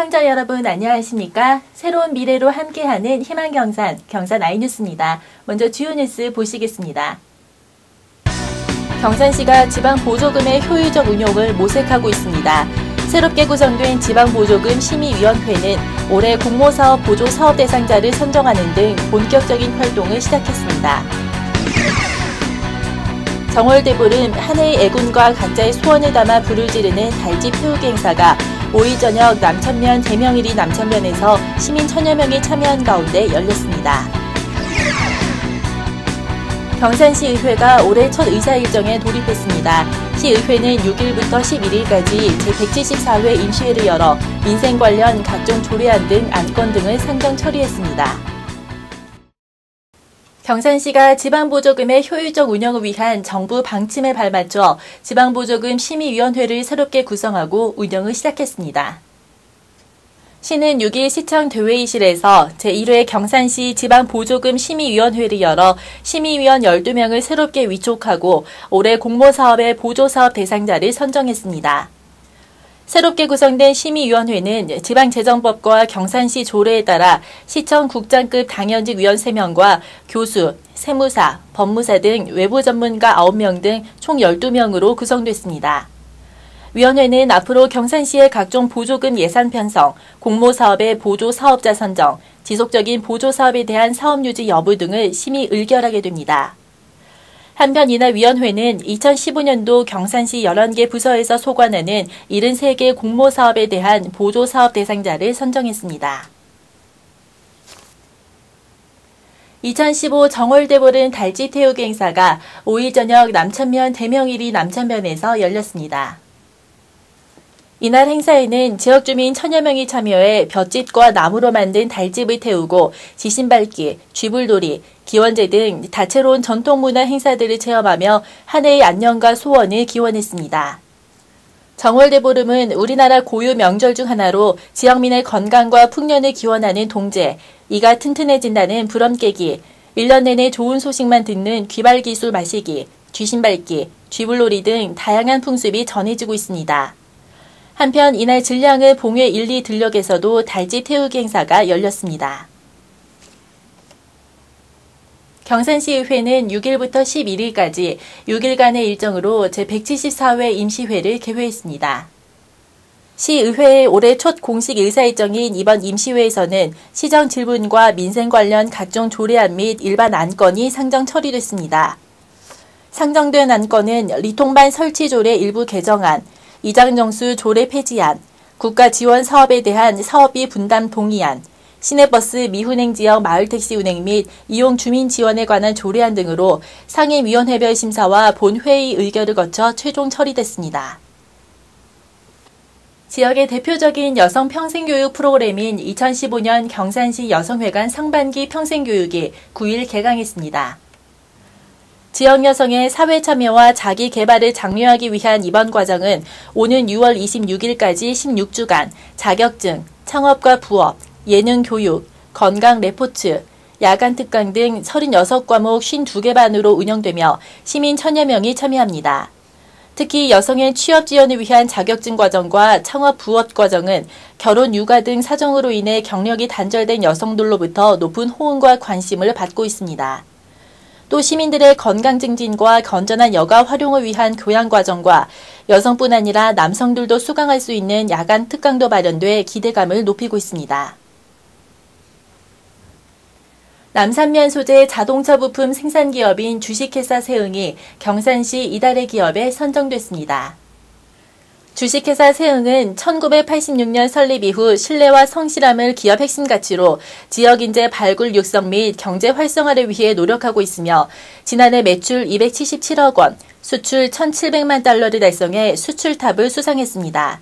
시청자 여러분 안녕하십니까? 새로운 미래로 함께하는 희망경산, 경산 아이뉴스입니다. 먼저 주요 뉴스 보시겠습니다. 경산시가 지방보조금의 효율적 운용을 모색하고 있습니다. 새롭게 구성된 지방보조금 심의위원회는 올해 공모사업 보조 사업 대상자를 선정하는 등 본격적인 활동을 시작했습니다. 정월대보름 한해의 애군과 각자의 소원을 담아 불을 지르는 달집 태우기 행사가 5일 저녁 남천면 대명일이 남천면에서 시민 1000여 명이 참여한 가운데 열렸습니다. 경산시의회가 올해 첫 의사 일정에 돌입했습니다. 시의회는 6일부터 11일까지 제174회 임시회를 열어 민생 관련 각종 조례안 등 안건 등을 상정 처리했습니다. 경산시가 지방보조금의 효율적 운영을 위한 정부 방침에 발맞춰 지방보조금 심의위원회를 새롭게 구성하고 운영을 시작했습니다. 시는 6일 시청 대회의실에서 제1회 경산시 지방보조금 심의위원회를 열어 심의위원 12명을 새롭게 위촉하고 올해 공모사업의 보조사업 대상자를 선정했습니다. 새롭게 구성된 심의위원회는 지방재정법과 경산시 조례에 따라 시청 국장급 당연직 위원 3명과 교수, 세무사, 법무사 등 외부 전문가 9명 등 총 12명으로 구성됐습니다. 위원회는 앞으로 경산시의 각종 보조금 예산 편성, 공모사업의 보조 사업자 선정, 지속적인 보조사업에 대한 사업 유지 여부 등을 심의 의결하게 됩니다. 한편 이날 위원회는 2015년도 경산시 11개 부서에서 소관하는 73개 공모사업에 대한 보조사업 대상자를 선정했습니다. 2015 정월대보름 달집 태우기 행사가 5일 저녁 남천면 대명일이 남천면에서 열렸습니다. 이날 행사에는 지역 주민 1000여 명이 참여해 볏짚과 나무로 만든 달집을 태우고 지신밟기, 쥐불놀이, 기원제 등 다채로운 전통문화 행사들을 체험하며 한 해의 안녕과 소원을 기원했습니다. 정월대보름은 우리나라 고유 명절 중 하나로 지역민의 건강과 풍년을 기원하는 동제, 이가 튼튼해진다는 부럼 깨기, 1년 내내 좋은 소식만 듣는 귀발기술 마시기, 쥐신밟기, 쥐불놀이 등 다양한 풍습이 전해지고 있습니다. 한편 이날 진량의 봉회 1, 2 들녘에서도 달집 태우기 행사가 열렸습니다. 경산시의회는 6일부터 11일까지 6일간의 일정으로 제174회 임시회를 개회했습니다. 시의회의 올해 첫 공식 의사일정인 이번 임시회에서는 시정 질문과 민생 관련 각종 조례안 및 일반 안건이 상정 처리됐습니다. 상정된 안건은 리통반 설치조례 일부 개정안, 이장정수 조례 폐지안, 국가 지원 사업에 대한 사업비 분담 동의안, 시내버스 미운행 지역 마을택시 운행 및 이용 주민 지원에 관한 조례안 등으로 상임위원회별 심사와 본회의 의결을 거쳐 최종 처리됐습니다. 지역의 대표적인 여성 평생교육 프로그램인 2015년 경산시 여성회관 상반기 평생교육이 9일 개강했습니다. 지역 여성의 사회 참여와 자기 개발을 장려하기 위한 이번 과정은 오는 6월 26일까지 16주간 자격증, 창업과 부업, 예능 교육, 건강 레포츠, 야간 특강 등 36과목 52개 반으로 운영되며 시민 1000여 명이 참여합니다. 특히 여성의 취업 지원을 위한 자격증 과정과 창업 부업 과정은 결혼, 육아 등 사정으로 인해 경력이 단절된 여성들로부터 높은 호응과 관심을 받고 있습니다. 또 시민들의 건강 증진과 건전한 여가 활용을 위한 교양 과정과 여성뿐 아니라 남성들도 수강할 수 있는 야간 특강도 마련돼 기대감을 높이고 있습니다. 남산면 소재 자동차 부품 생산기업인 주식회사 세응이 경산시 이달의 기업에 선정됐습니다. 주식회사 세응은 1986년 설립 이후 신뢰와 성실함을 기업 핵심 가치로 지역 인재 발굴 육성 및 경제 활성화를 위해 노력하고 있으며 지난해 매출 277억 원, 수출 1,700만 달러를 달성해 수출탑을 수상했습니다.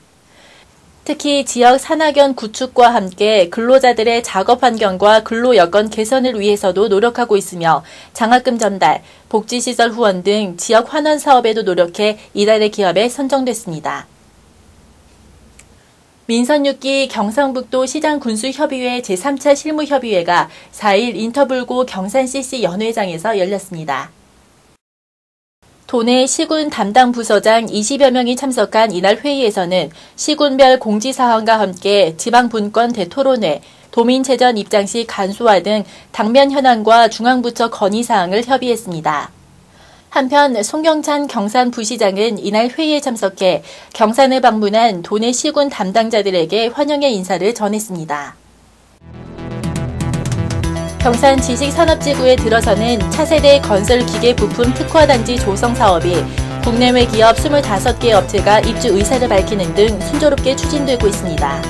특히 지역 산학연 구축과 함께 근로자들의 작업 환경과 근로 여건 개선을 위해서도 노력하고 있으며 장학금 전달, 복지시설 후원 등 지역 환원 사업에도 노력해 이달의 기업에 선정됐습니다. 민선 6기 경상북도 시장군수협의회 제3차 실무협의회가 4일 인터불고 경산 CC 연회장에서 열렸습니다. 도내 시군 담당 부서장 20여 명이 참석한 이날 회의에서는 시군별 공지사항과 함께 지방분권 대토론회, 도민체전 입장 시 간소화 등 당면 현안과 중앙부처 건의사항을 협의했습니다. 한편 송경찬 경산부시장은 이날 회의에 참석해 경산을 방문한 도내 시군 담당자들에게 환영의 인사를 전했습니다. 경산 지식산업지구에 들어서는 차세대 건설기계 부품 특화단지 조성 사업이 국내외 기업 25개 업체가 입주 의사를 밝히는 등 순조롭게 추진되고 있습니다.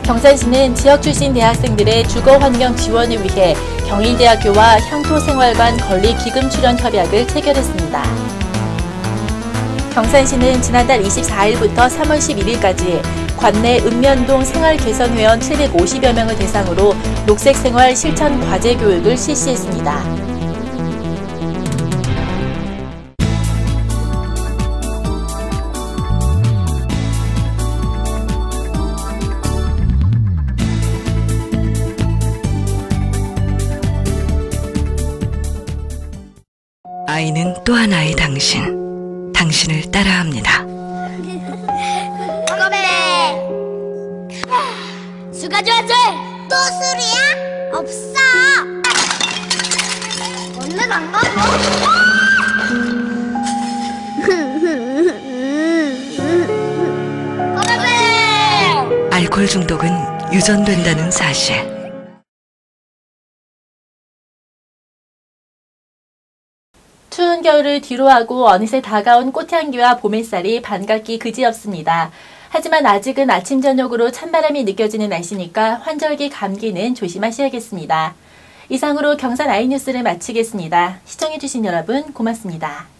경산시는 지역 출신 대학생들의 주거환경 지원을 위해 경일대학교와 향토생활관 건립기금 출연 협약을 체결했습니다. 경산시는 지난달 24일부터 3월 11일까지 관내 읍면동 생활개선회원 750여 명을 대상으로 녹색생활 실천 과제 교육을 실시했습니다. 아이는 또 하나의 당신, 당신을 따라합니다. 술 가져왔지? 또 술이야? 없어. 오늘 안 가고? 알코올 중독은 유전된다는 사실. 추운 겨울을 뒤로하고 어느새 다가온 꽃향기와 봄 햇살이 반갑기 그지없습니다. 하지만 아직은 아침 저녁으로 찬바람이 느껴지는 날씨니까 환절기 감기는 조심하셔야겠습니다. 이상으로 경산 아이뉴스를 마치겠습니다. 시청해주신 여러분 고맙습니다.